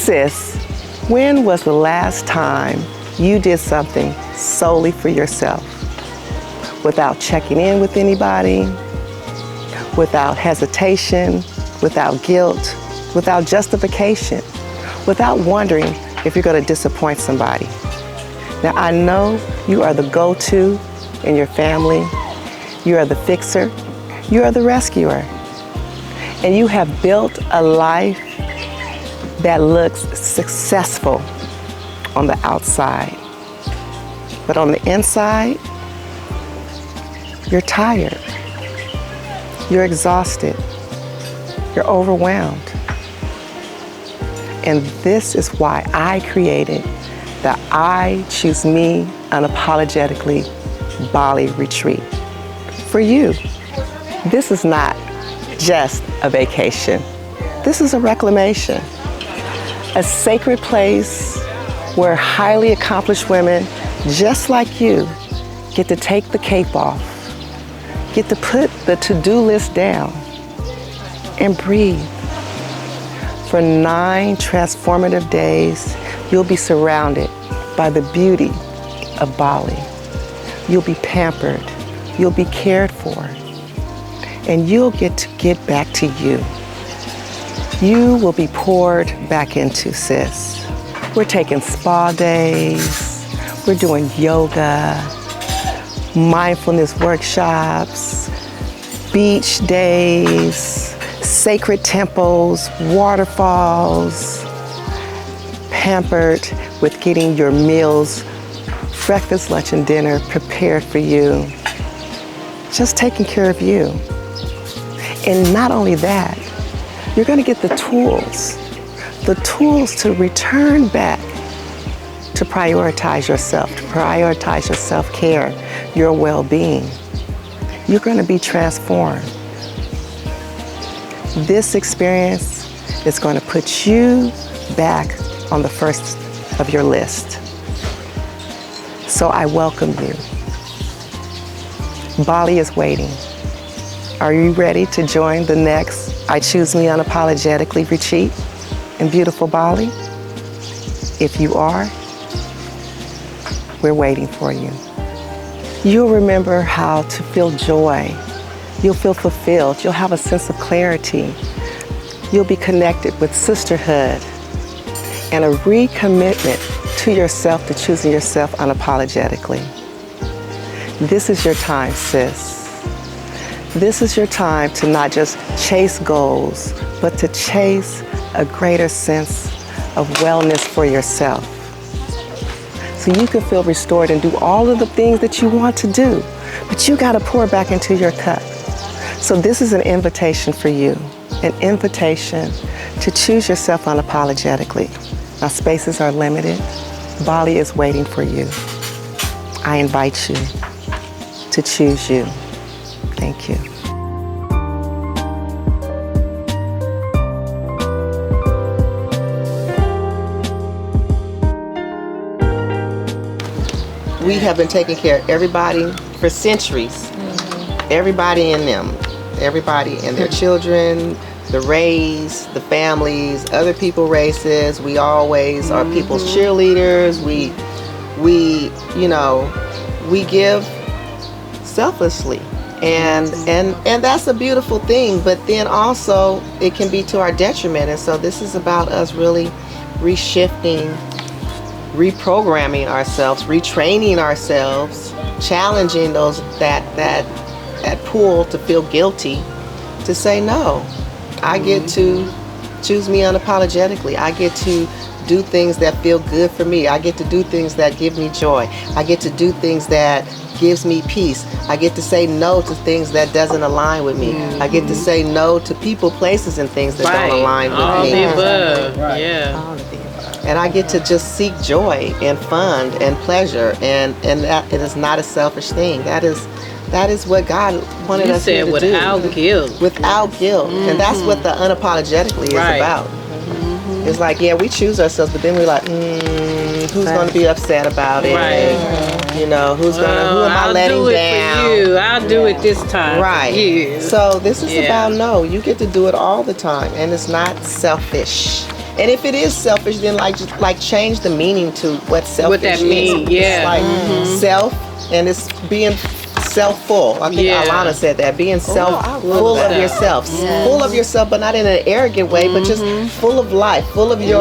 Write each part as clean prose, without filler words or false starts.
Sis, when was the last time you did something solely for yourself? Without checking in with anybody, without hesitation, without guilt, without justification, without wondering if you're going to disappoint somebody. Now, I know you are the go-to in your family. You are the fixer. You are the rescuer. And you have built a life that looks successful on the outside. But on the inside, you're tired. You're exhausted. You're overwhelmed. And this is why I created the I Choose Me Unapologetically Bali Retreat. For you, this is not just a vacation. This is a reclamation, a sacred place where highly accomplished women just like you get to take the cape off, get to put the to-do list down and breathe. For 9 transformative days, you'll be surrounded by the beauty of Bali. You'll be pampered, you'll be cared for, and you'll get to get back to you. You will be poured back into, sis. We're taking spa days, we're doing yoga, mindfulness workshops, beach days, sacred temples, waterfalls, pampered with getting your meals, breakfast, lunch, and dinner prepared for you. Just taking care of you. And not only that, you're going to get the tools to return back to prioritize yourself, to prioritize your self-care, your well-being. You're going to be transformed. This experience is going to put you back on the first of your list. So I welcome you. Bali is waiting. Are you ready to join the next I Choose Me Unapologetically retreat in beautiful Bali? If you are, we're waiting for you. You'll remember how to feel joy. You'll feel fulfilled. You'll have a sense of clarity. You'll be connected with sisterhood and a recommitment to yourself, to choosing yourself unapologetically. This is your time, sis. This is your time to not just chase goals, but to chase a greater sense of wellness for yourself. So you can feel restored and do all of the things that you want to do, but you got to pour back into your cup. So this is an invitation for you, an invitation to choose yourself unapologetically. Now, spaces are limited. Bali is waiting for you. I invite you to choose you. Thank you. We have been taking care of everybody for centuries. Everybody in them. Everybody and their children, the race, the families, other people's races. We always are people's cheerleaders. We give selflessly. And that's a beautiful thing, but then also it can be to our detriment. And so this is about us really reshifting, reprogramming ourselves, retraining ourselves, challenging those that pull to feel guilty, to say no. I get to choose me unapologetically. I get to do things that feel good for me. I get to do things that give me joy. I get to do things that gives me peace. I get to say no to things that doesn't align with me. I get to say no to people, places, and things that don't align with all me. The above. Yeah. And I get to just seek joy and fun and pleasure, and that it is not a selfish thing. That is what God wanted us to do. Without guilt. Without guilt. And that's what the unapologetically is about. It's like, yeah, we choose ourselves, but then we're like, who's going to be upset about it? You know, who am I letting down? I'll do it this time. Right. For you. So this is about no. You get to do it all the time, and it's not selfish. And if it is selfish, then like change the meaning to what selfish What that mean, is. yeah. It's like self, and it's being self-full. I think Alana said that, being full of yourself. Full of yourself, but not in an arrogant way, but just full of life, full of your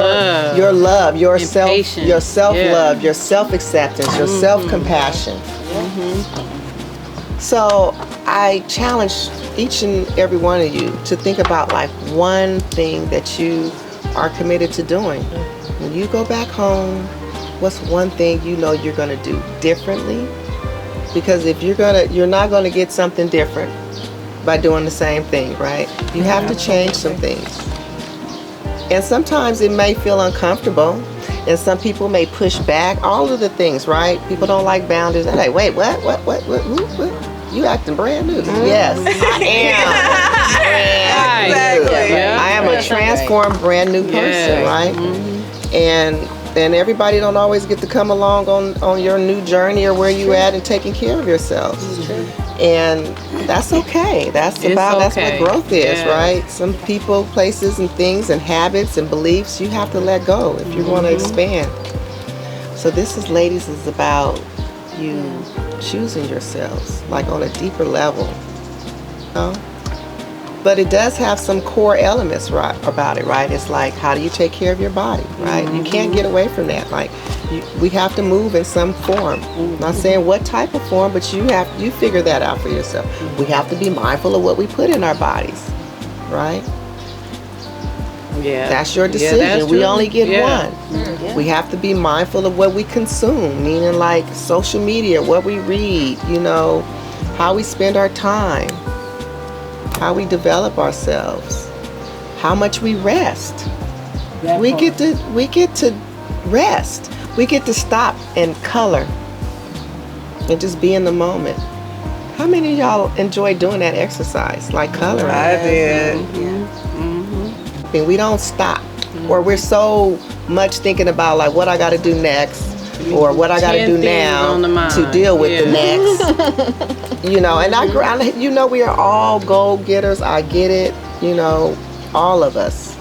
love, your self-love, your self-acceptance, your self-compassion. So I challenge each and every one of you to think about like one thing that you are committed to doing. When you go back home, what's one thing you know you're going to do differently? Because if you're not going to get something different by doing the same thing, right? You have to change some things. And sometimes it may feel uncomfortable, and some people may push back. All of the things, right? People don't like boundaries. They're like, wait, what? You acting brand new. Yes, I am. Brand new. I am a transformed, brand new person, right? And everybody don't always get to come along on your new journey or where you at and taking care of yourselves. And that's okay. That's what growth is, right? Some people, places, and things, and habits and beliefs you have to let go if you want to expand. So this is, ladies, is about you choosing yourselves, like on a deeper level. You know? But it does have some core elements about it, right? It's like, how do you take care of your body, right? You can't get away from that. Like, we have to move in some form. I'm not saying what type of form, but you figure that out for yourself. We have to be mindful of what we put in our bodies, right? Yeah. That's your decision. We only get one. We have to be mindful of what we consume, meaning like social media, what we read, how we spend our time, how we develop ourselves, how much we rest. We get to rest. We get to stop and color and just be in the moment. How many of y'all enjoy doing that exercise, like coloring? I did. And we don't stop, or we're so much thinking about like what I got to do next, or what I got to do now to deal with the next. And we are all goal getters. I get it, all of us.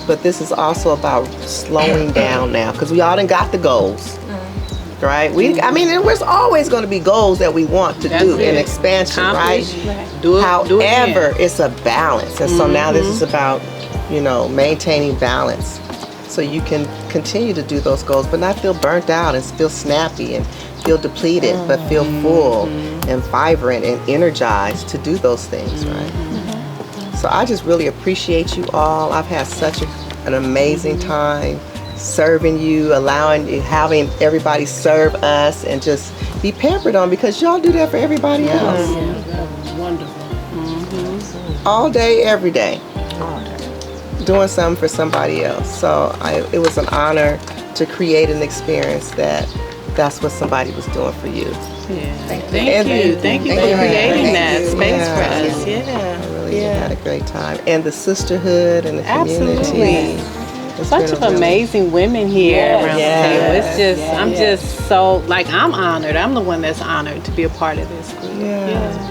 But this is also about slowing down now, because we all done got the goals, right? There's always going to be goals that we want to do in expansion, right? However, it's a balance, and so now this is about maintaining balance, so you can continue to do those goals, but not feel burnt out and feel snappy and feel depleted, but feel full and vibrant and energized to do those things, right? So I just really appreciate you all. I've had such an amazing time serving you, having everybody serve us and just be pampered on, because y'all do that for everybody else. Wonderful. All day, every day. Doing something for somebody else. So it was an honor to create an experience that's what somebody was doing for you. Thank you for creating that space for us. I really had a great time. And the sisterhood and the community. Such of amazing women here around the table. It's just, I'm just so, I'm honored. I'm the one that's honored to be a part of this group.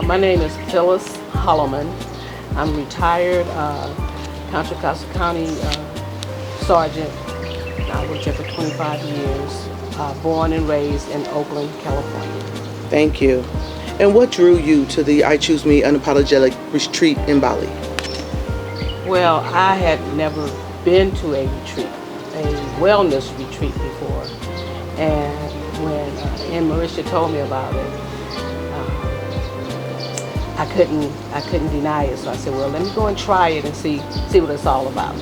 My name is Phyllis Holloman. I'm retired Contra Costa County Sergeant. I worked here for 25 years. Born and raised in Oakland, California. Thank you. And what drew you to the I Choose Me Unapologetic retreat in Bali? Well, I had never been to a retreat, a wellness retreat before. And when Ann Marisha told me about it, I couldn't deny it. So I said, well, let me go and try it and see what it's all about.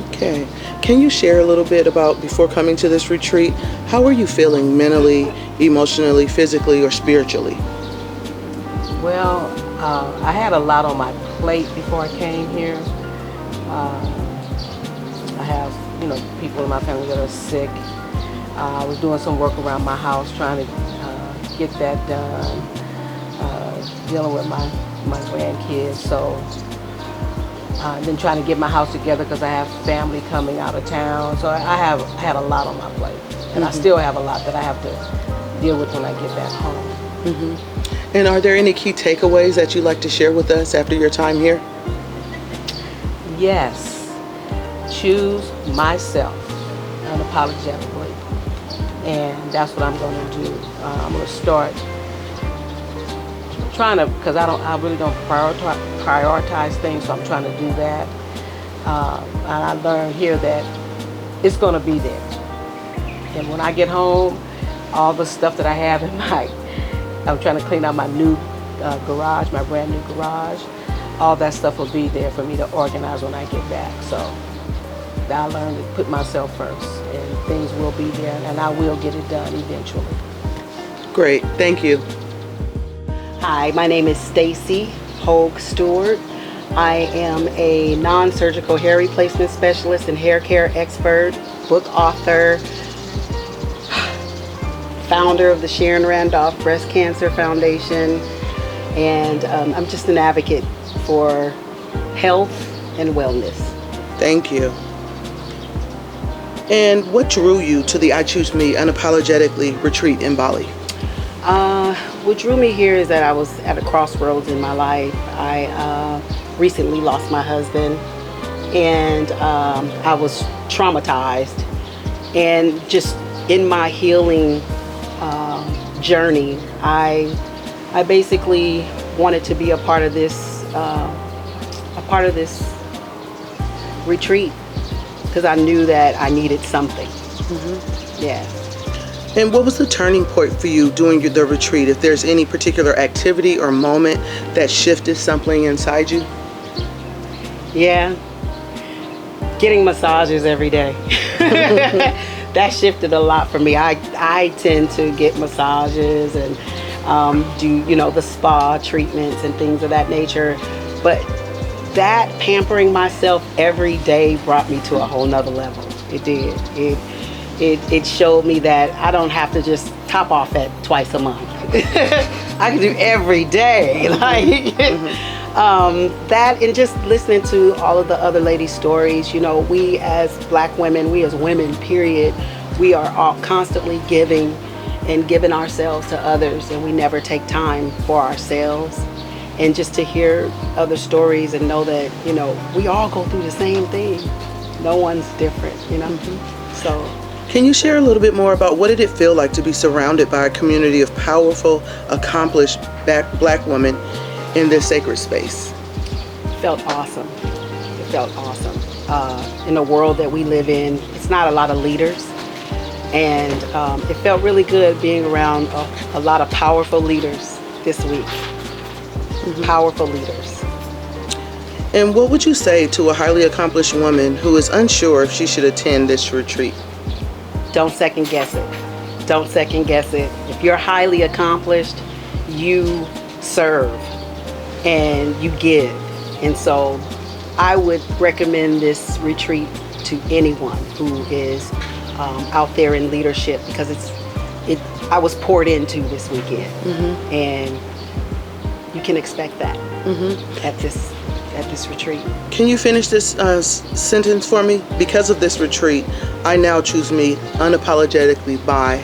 Okay. Can you share a little bit about, before coming to this retreat, how are you feeling mentally, emotionally, physically, or spiritually? Well, I had a lot on my plate before I came here. I have, people in my family that are sick. I was doing some work around my house, trying to get that done, dealing with my grandkids. So then trying to get my house together because I have family coming out of town. So I had a lot on my plate. And I still have a lot that I have to deal with when I get back home. And are there any key takeaways that you'd like to share with us after your time here? Yes. Choose myself unapologetically. And that's what I'm going to do. I'm going to start trying to, because I really don't prioritize things, so I'm trying to do that. And I learned here that it's going to be there. And when I get home, all the stuff that I have in I'm trying to clean out my new garage, my brand new garage. All that stuff will be there for me to organize when I get back. So I learned to put myself first, and things will be there, and I will get it done eventually. Great, thank you. Hi, my name is Stacy Hogue Stewart. I am a non-surgical hair replacement specialist and hair care expert, book author, founder of the Sharon Randolph Breast Cancer Foundation, and I'm just an advocate for health and wellness. Thank you. And what drew you to the I Choose Me Unapologetically retreat in Bali? What drew me here is that I was at a crossroads in my life. I recently lost my husband, and I was traumatized. And just in my healing journey, I basically wanted to be a part of this retreat because I knew that I needed something. Yeah. And what was the turning point for you during the retreat? If there's any particular activity or moment that shifted something inside you? Yeah. Getting massages every day. That shifted a lot for me. I tend to get massages and do, the spa treatments and things of that nature. But that pampering myself every day brought me to a whole nother level. It did. It showed me that I don't have to just top off at twice a month. I can do every day. That, and just listening to all of the other ladies' stories. We as Black women, we as women, period, we are all constantly giving and giving ourselves to others, and we never take time for ourselves. And just to hear other stories and know that, we all go through the same thing. No one's different, So. Can you share a little bit more about what did it feel like to be surrounded by a community of powerful, accomplished Black women in this sacred space? It felt awesome. It felt awesome. In the world that we live in, it's not a lot of leaders. And it felt really good being around a lot of powerful leaders this week. Powerful leaders. And what would you say to a highly accomplished woman who is unsure if she should attend this retreat? Don't second guess it. Don't second guess it. If you're highly accomplished, you serve and you give. And so I would recommend this retreat to anyone who is out there in leadership, because I was poured into this weekend, and you can expect that at this retreat. Can you finish this sentence for me? Because of this retreat, I now choose me unapologetically by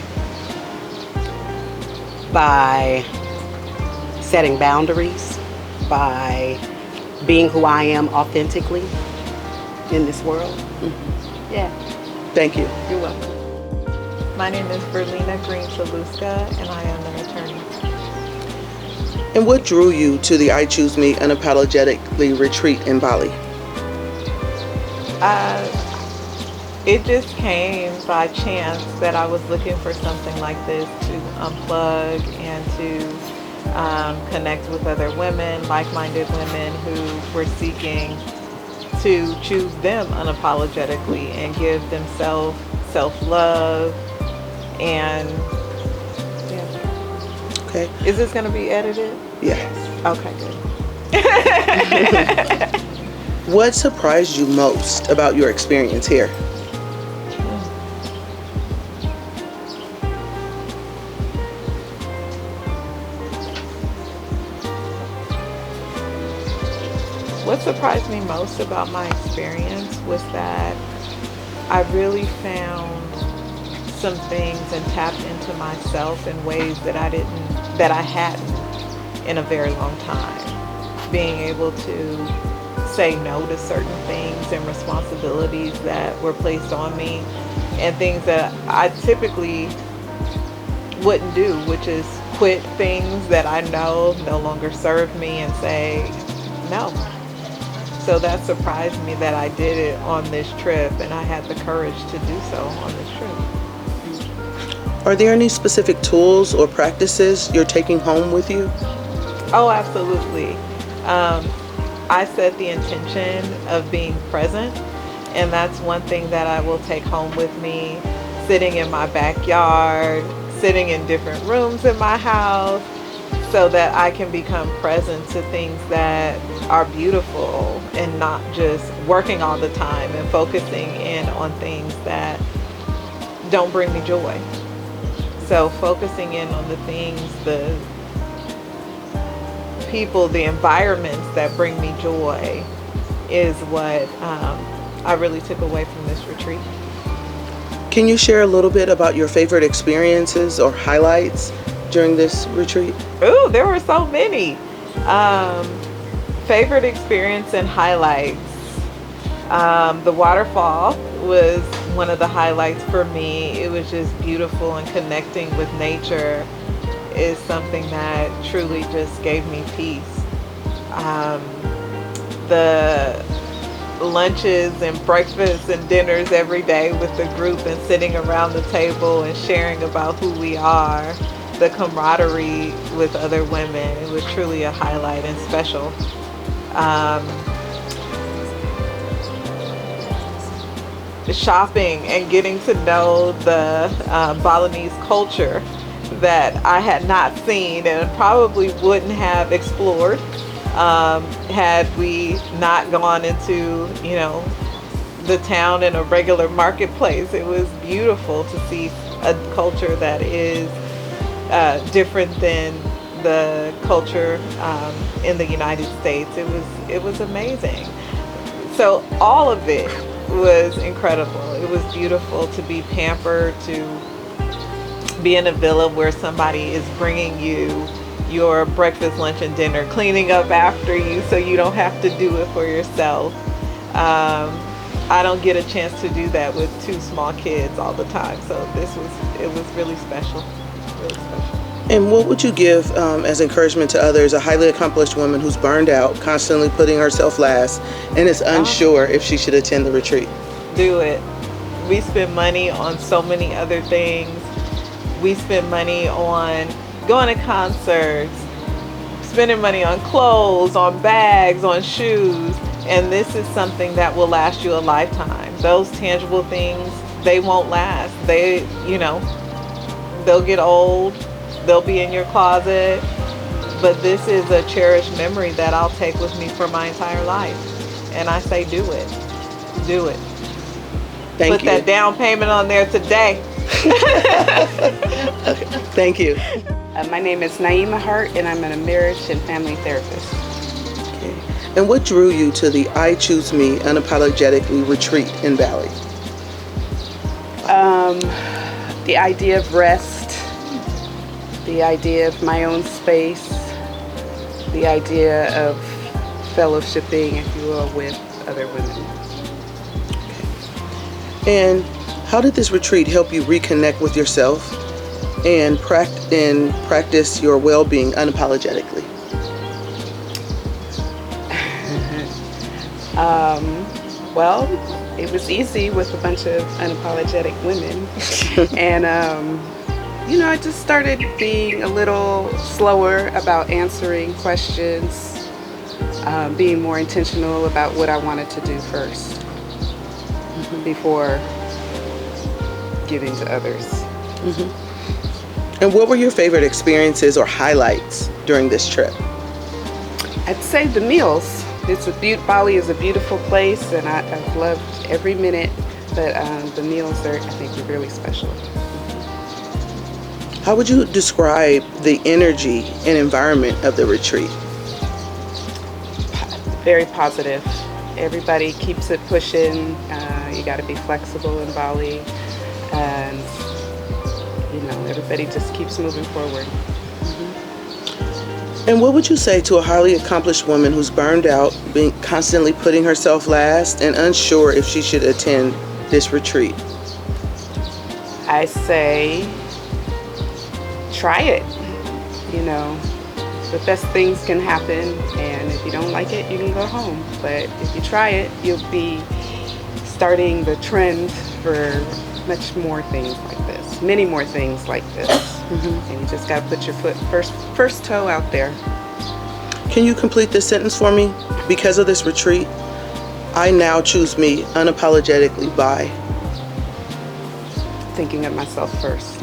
setting boundaries, by being who I am authentically in this world. Yeah. Thank you. You're welcome. My name is Berlina Green-Saluska, and I am an attorney. And what drew you to the I Choose Me Unapologetically retreat in Bali? It just came by chance that I was looking for something like this to unplug and to connect with other women, like-minded women who were seeking to choose them unapologetically and give themselves self-love. And yeah. Okay. Is this going to be edited? Yes. Okay, good. What surprised you most about your experience here? What surprised me most about my experience was that I really found some things and tapped into myself in ways that I hadn't in a very long time. Being able to say no to certain things and responsibilities that were placed on me, and things that I typically wouldn't do, which is quit things that I know no longer serve me and say no. So that surprised me that I did it on this trip, and I had the courage to do so on this trip. Are there any specific tools or practices you're taking home with you? Oh, absolutely. I set the intention of being present, and that's one thing that I will take home with me. Sitting in my backyard, sitting in different rooms in my house, so that I can become present to things that are beautiful and not just working all the time and focusing in on things that don't bring me joy. So focusing in on the things, the people, the environments that bring me joy is what I really took away from this retreat. Can you share a little bit about your favorite experiences or highlights during this retreat? Ooh, there were so many. Favorite experience and highlights. The waterfall was one of the highlights for me. It was just beautiful, and connecting with nature is something that truly just gave me peace. The lunches and breakfasts and dinners every day with the group and sitting around the table and sharing about who we are, the camaraderie with other women, it was truly a highlight and special. Shopping and getting to know the Balinese culture that I had not seen and probably wouldn't have explored had we not gone into, the town in a regular marketplace. It was beautiful to see a culture that is different than the culture in the United States. It was amazing. So all of it was incredible. It was beautiful to be pampered, to be in a villa where somebody is bringing you your breakfast, lunch, and dinner, cleaning up after you so you don't have to do it for yourself. I don't get a chance to do that with two small kids all the time. So it was really special, really special. And what would you give as encouragement to others, a highly accomplished woman who's burned out, constantly putting herself last, and is unsure if she should attend the retreat? Do it. We spend money on so many other things. We spend money on going to concerts, spending money on clothes, on bags, on shoes, and this is something that will last you a lifetime. Those tangible things, they won't last. They'll get old. They'll be in your closet, but this is a cherished memory that I'll take with me for my entire life. And I say, do it. Do it. Thank you. Put that down payment on there today. Thank you. My name is Naima Hart, and I'm a marriage and family therapist. Okay. And what drew you to the I Choose Me Unapologetically retreat in Bali? The idea of rest, the idea of my own space, the idea of fellowshipping, if you will, with other women. And how did this retreat help you reconnect with yourself and practice your well-being unapologetically? Well, it was easy with a bunch of unapologetic women. And, I just started being a little slower about answering questions, being more intentional about what I wanted to do first before giving to others. And what were your favorite experiences or highlights during this trip? I'd say the meals. Bali is a beautiful place, and I've loved every minute, but the meals are, I think, are really special. How would you describe the energy and environment of the retreat? Very positive. Everybody keeps it pushing. You got to be flexible in Bali, and everybody just keeps moving forward. And what would you say to a highly accomplished woman who's burned out, being constantly putting herself last and unsure if she should attend this retreat? I say, try it. The best things can happen, and if you don't like it, you can go home. But if you try it, you'll be starting the trend for much more things like this, many more things like this. And you just got to put your first toe out there. Can you complete this sentence for me? Because of this retreat, I now choose me unapologetically by Thinking of myself first.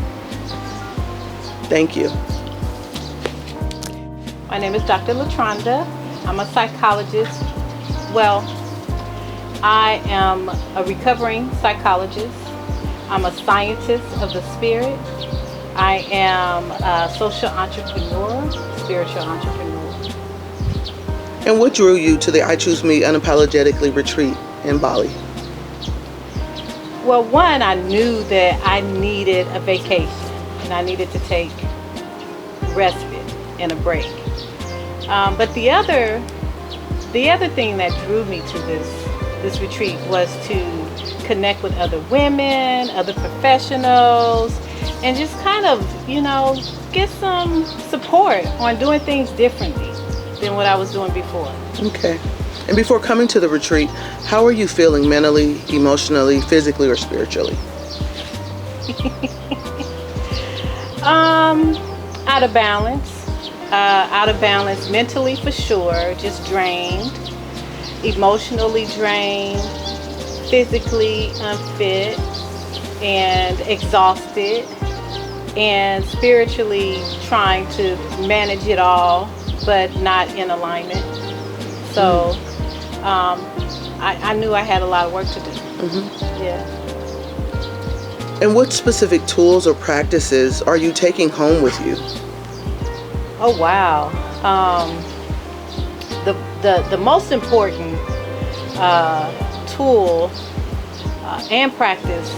Thank you. My name is Dr. LaTronda. I'm a psychologist. Well, I am a recovering psychologist. I'm a scientist of the spirit. I am a social entrepreneur, spiritual entrepreneur. And what drew you to the I Choose Me Unapologetically retreat in Bali? Well, one, I knew that I needed a vacation and I needed to take respite and a break. But the other thing that drew me to this retreat was to connect with other women, other professionals, and just kind of, get some support on doing things differently than what I was doing before. Okay. And before coming to the retreat, how are you feeling mentally, emotionally, physically, or spiritually? Out of balance. Out of balance mentally for sure, just drained, emotionally drained, physically unfit and exhausted, and spiritually trying to manage it all but not in alignment. So I knew I had a lot of work to do. Yeah. And what specific tools or practices are you taking home with you? Oh wow. The most important tool and practice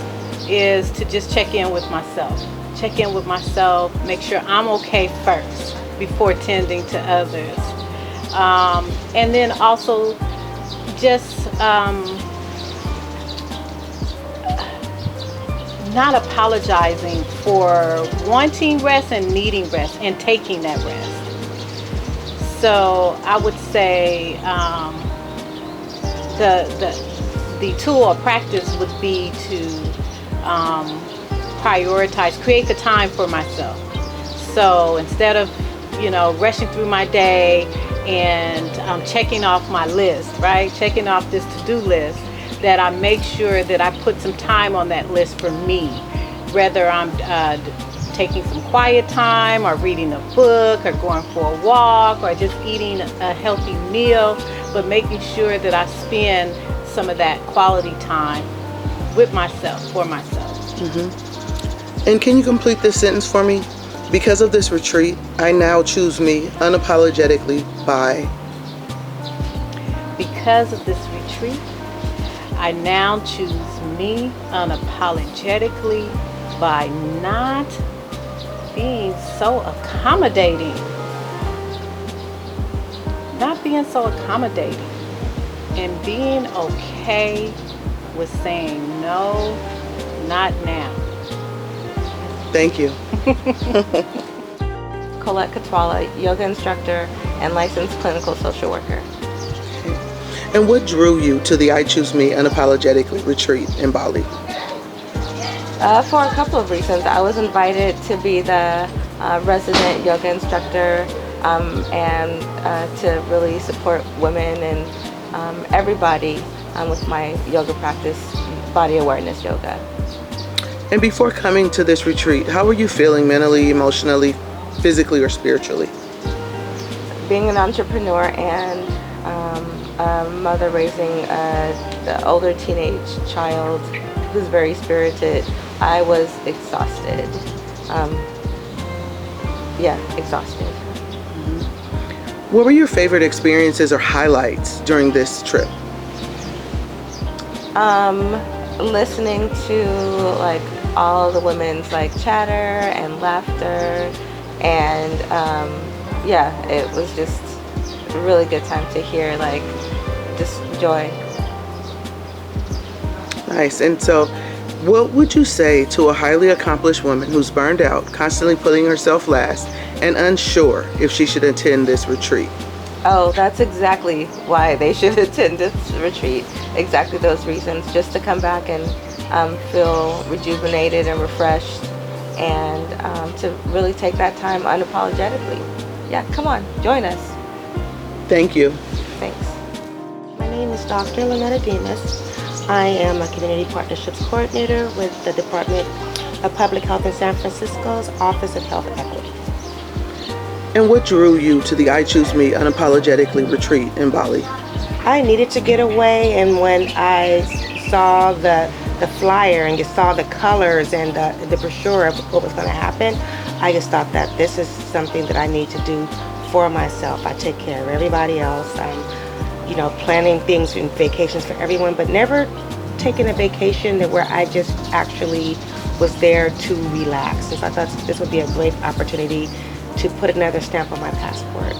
is to just check in with myself. Check in with myself, make sure I'm okay first before tending to others. And then also just not apologizing for wanting rest and needing rest and taking that rest. So I would say the tool or practice would be to prioritize, create the time for myself. So instead of rushing through my day and checking off my list, right? Checking off this to-do list, that I make sure that I put some time on that list for me. Whether I'm taking some quiet time or reading a book or going for a walk or just eating a healthy meal, but making sure that I spend some of that quality time with myself, for myself. And can you complete this sentence for me? Because of this retreat, I now choose me unapologetically by... Because of this retreat, I now choose me unapologetically by not being so accommodating. being so accommodating and being okay with saying no, not now. Thank you. Colette Katwala, yoga instructor and licensed clinical social worker. And what drew you to the I Choose Me Unapologetically retreat in Bali? For a couple of reasons. I was invited to be the resident yoga instructor and to really support women and everybody with my yoga practice, body awareness yoga. And before coming to this retreat, how were you feeling mentally, emotionally, physically, or spiritually? Being an entrepreneur and a mother raising an older teenage child who's very spirited, I was exhausted. Exhausted. What were your favorite experiences or highlights during this trip? Listening to like all the women's like chatter and laughter, and it was just a really good time to hear like just joy. Nice. And so, what would you say to a highly accomplished woman who's burned out, constantly putting herself last, and unsure if she should attend this retreat? Oh, that's exactly why they should attend this retreat. Exactly those reasons, just to come back and feel rejuvenated and refreshed, and to really take that time unapologetically. Yeah, come on, join us. Thank you. Thanks. My name is Dr. Lynetta Demas. I am a Community Partnerships Coordinator with the Department of Public Health in San Francisco's Office of Health Equity. And what drew you to the I Choose Me Unapologetically retreat in Bali? I needed to get away, and when I saw the flyer and just saw the colors and the brochure of what was going to happen, I just thought that this is something that I need to do for myself. I take care of everybody else. Planning things and vacations for everyone, but never taking a vacation where I just actually was there to relax. And so I thought this would be a great opportunity to put another stamp on my passport.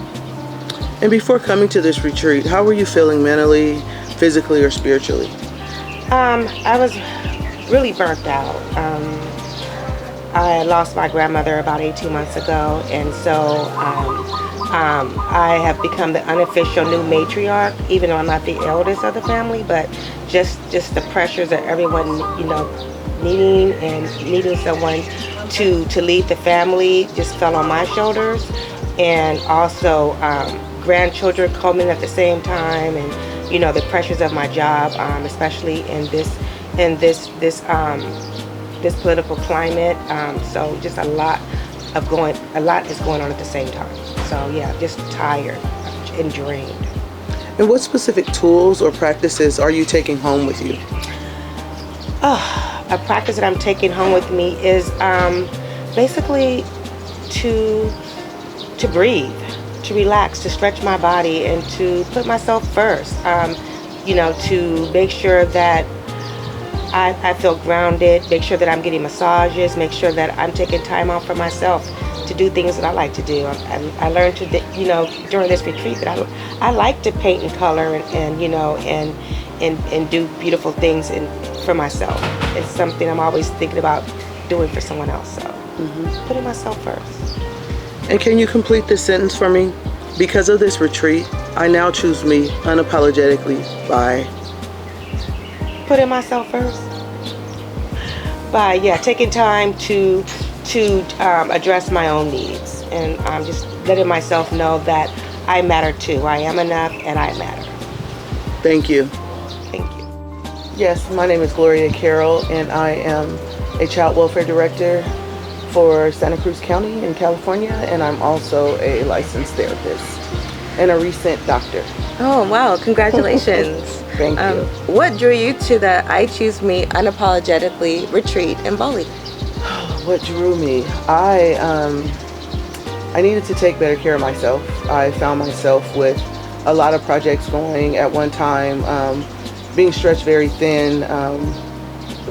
And before coming to this retreat, how were you feeling mentally, physically, or spiritually? I was really burnt out. I lost my grandmother about 18 months ago, and so I have become the unofficial new matriarch, even though I'm not the eldest of the family, but just the pressures of everyone, needing someone to lead the family just fell on my shoulders. And also grandchildren coming at the same time, and the pressures of my job, especially in this political climate. So just a lot is going on at the same time. So yeah, just tired and drained. And what specific tools or practices are you taking home with you? A practice that I'm taking home with me is basically to breathe, to relax, to stretch my body, and to put myself first. To make sure that I feel grounded, make sure that I'm getting massages, make sure that I'm taking time out for myself to do things that I like to do. I learned to, during this retreat that I like to paint and color and do beautiful things for myself. It's something I'm always thinking about doing for someone else. So putting myself first. And can you complete this sentence for me? Because of this retreat, I now choose me unapologetically by... Putting myself first. By taking time to address my own needs, and just letting myself know that I matter too. I am enough, and I matter. Thank you. Thank you. Yes, my name is Gloria Carroll, and I am a child welfare director for Santa Cruz County in California, and I'm also a licensed therapist and a recent doctor. Oh wow, congratulations. Thank you. What drew you to the I Choose Me Unapologetically retreat in Bali? What drew me? I needed to take better care of myself. I found myself with a lot of projects going at one time, being stretched very thin.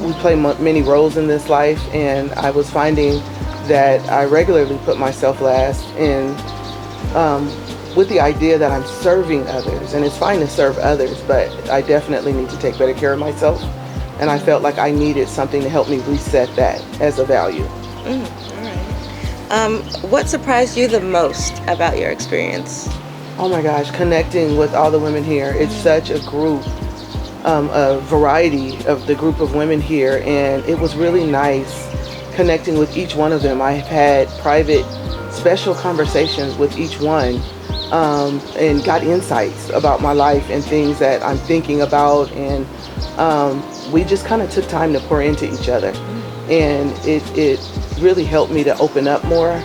We play many roles in this life, and I was finding that I regularly put myself last in with the idea that I'm serving others, and it's fine to serve others, but I definitely need to take better care of myself. And I felt like I needed something to help me reset that as a value. All right. What surprised you the most about your experience? Oh my gosh, connecting with all the women here. It's such a group, a variety of the group of women here, and it was really nice connecting with each one of them. I've had private, special conversations with each one, and got insights about my life and things that I'm thinking about, and we just kind of took time to pour into each other, and it really helped me to open up more.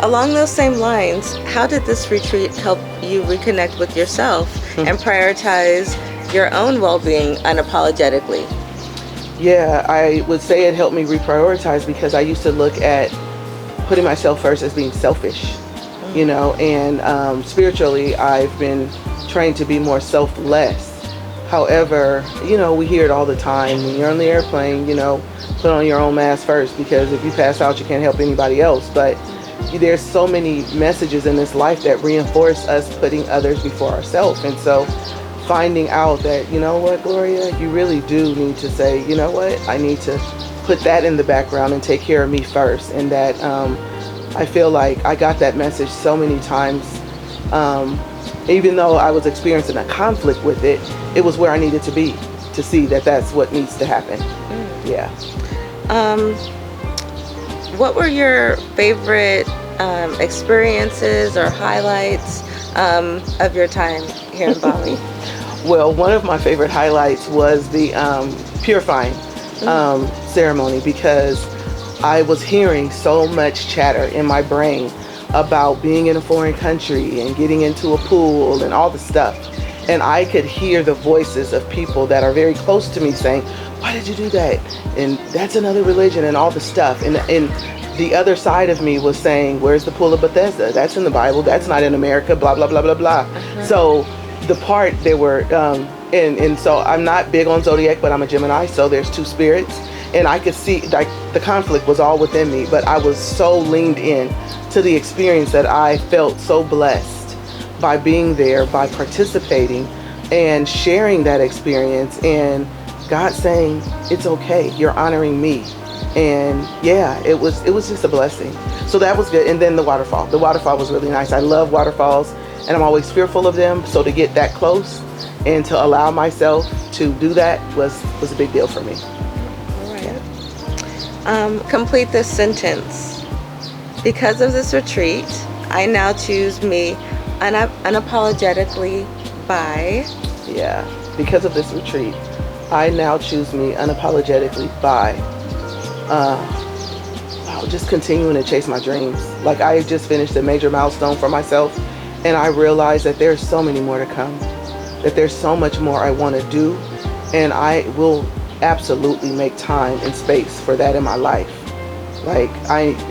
Along those same lines, how did this retreat help you reconnect with yourself and prioritize your own well-being unapologetically? Yeah, I would say it helped me reprioritize, because I used to look at putting myself first as being selfish, you know, and spiritually I've been trying to be more selfless. However, you know, we hear it all the time. When you're on the airplane, you know, put on your own mask first, because if you pass out, you can't help anybody else. But there's so many messages in this life that reinforce us putting others before ourselves. And so finding out that, you know what, Gloria, you really do need to say, you know what, I need to put that in the background and take care of me first. And that I feel like I got that message so many times. Even though I was experiencing a conflict with it, it was where I needed to be to see that that's what needs to happen. Yeah. What were your favorite experiences or highlights of your time here in Bali? Well, one of my favorite highlights was the purifying ceremony, because I was hearing so much chatter in my brain about being in a foreign country and getting into a pool and all the stuff. And I could hear the voices of people that are very close to me saying, why did you do that? And that's another religion and all the stuff. And the other side of me was saying, where's the pool of Bethesda? That's in the Bible. That's not in America, blah, blah, blah, blah, blah. So the part they were, and so I'm not big on zodiac, but I'm a Gemini, so there's two spirits. And I could see, like, the conflict was all within me, but I was so leaned in to the experience that I felt so blessed by being there, by participating and sharing that experience, and God saying, it's okay, you're honoring me. And yeah, it was just a blessing. So that was good. And then the waterfall was really nice. I love waterfalls, and I'm always fearful of them. So to get that close and to allow myself to do that was a big deal for me. Complete this sentence. Because of this retreat, I now choose me unapologetically by. Yeah, because of this retreat, I now choose me unapologetically by just continuing to chase my dreams. Like, I just finished a major milestone for myself, and I realized that there's so many more to come, that there's so much more I want to do, and I will absolutely make time and space for that in my life. Like,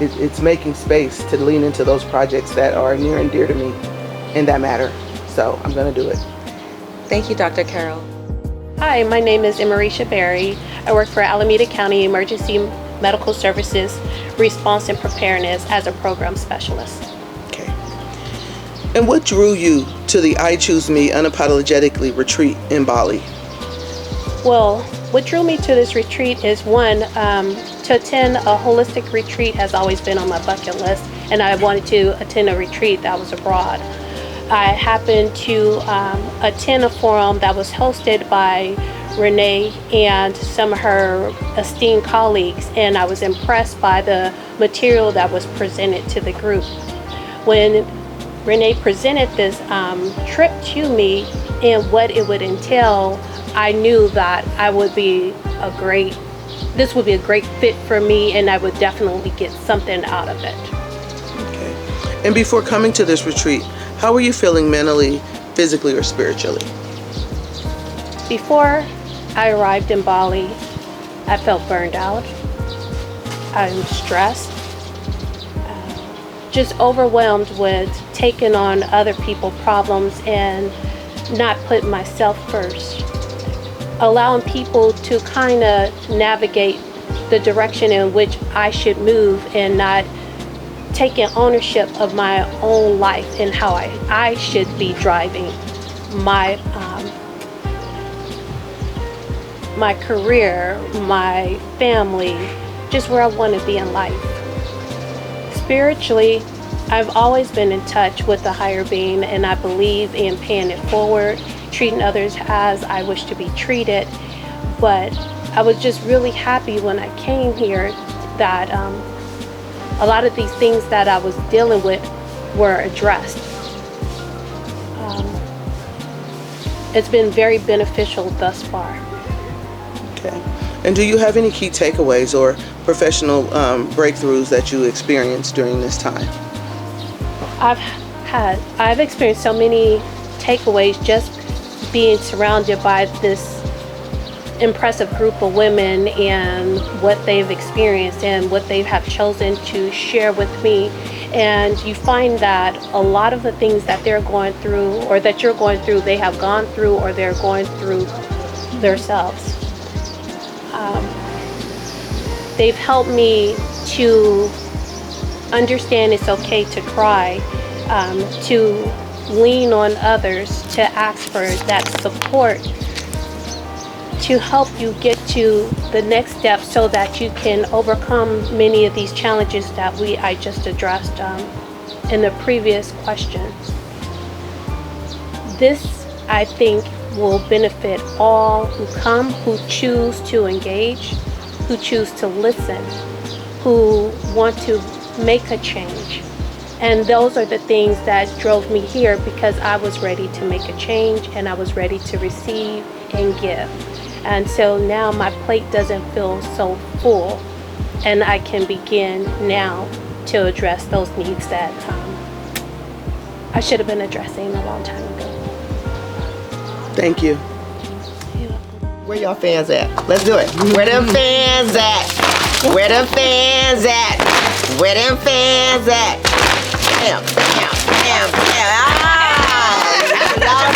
it's making space to lean into those projects that are near and dear to me and that matter. So I'm going to do it. Thank you, Dr. Carol. Hi, my name is Emerisha Berry. I work for Alameda County Emergency Medical Services Response and Preparedness as a program specialist. Okay. And what drew you to the I Choose Me Unapologetically retreat in Bali? Well, what drew me to this retreat is one, to attend a holistic retreat has always been on my bucket list, and I wanted to attend a retreat that was abroad. I happened to attend a forum that was hosted by Renee and some of her esteemed colleagues, and I was impressed by the material that was presented to the group. When Renee presented this trip to me and what it would entail, I knew that this would be a great fit for me, and I would definitely get something out of it. Okay. And before coming to this retreat, how were you feeling mentally, physically, or spiritually? Before I arrived in Bali, I felt burned out. I'm stressed, just overwhelmed with taking on other people's problems and not putting myself first. Allowing people to kind of navigate the direction in which I should move and not taking ownership of my own life and how I should be driving my my career, my family, just where I want to be in life. Spiritually, I've always been in touch with the higher being, and I believe in paying it forward, treating others as I wish to be treated. But I was just really happy when I came here that a lot of these things that I was dealing with were addressed. It's been very beneficial thus far. Okay. And do you have any key takeaways or professional breakthroughs that you experienced during this time? I've experienced so many takeaways just being surrounded by this impressive group of women and what they've experienced and what they have chosen to share with me. And you find that a lot of the things that they're going through or that you're going through, they have gone through or they're going through themselves. They've helped me to understand it's okay to cry, to lean on others, to ask for that support, to help you get to the next step so that you can overcome many of these challenges that I just addressed in the previous questions. This, I think, will benefit all who come, who choose to engage, who choose to listen, who want to make a change. And those are the things that drove me here, because I was ready to make a change and I was ready to receive and give. And so now my plate doesn't feel so full, and I can begin now to address those needs that I should have been addressing a long time ago. Thank you. Where y'all fans at? Let's do it. Where them fans at? Where them fans at? Where them fans at? Bam, bam, bam, bam. Ah!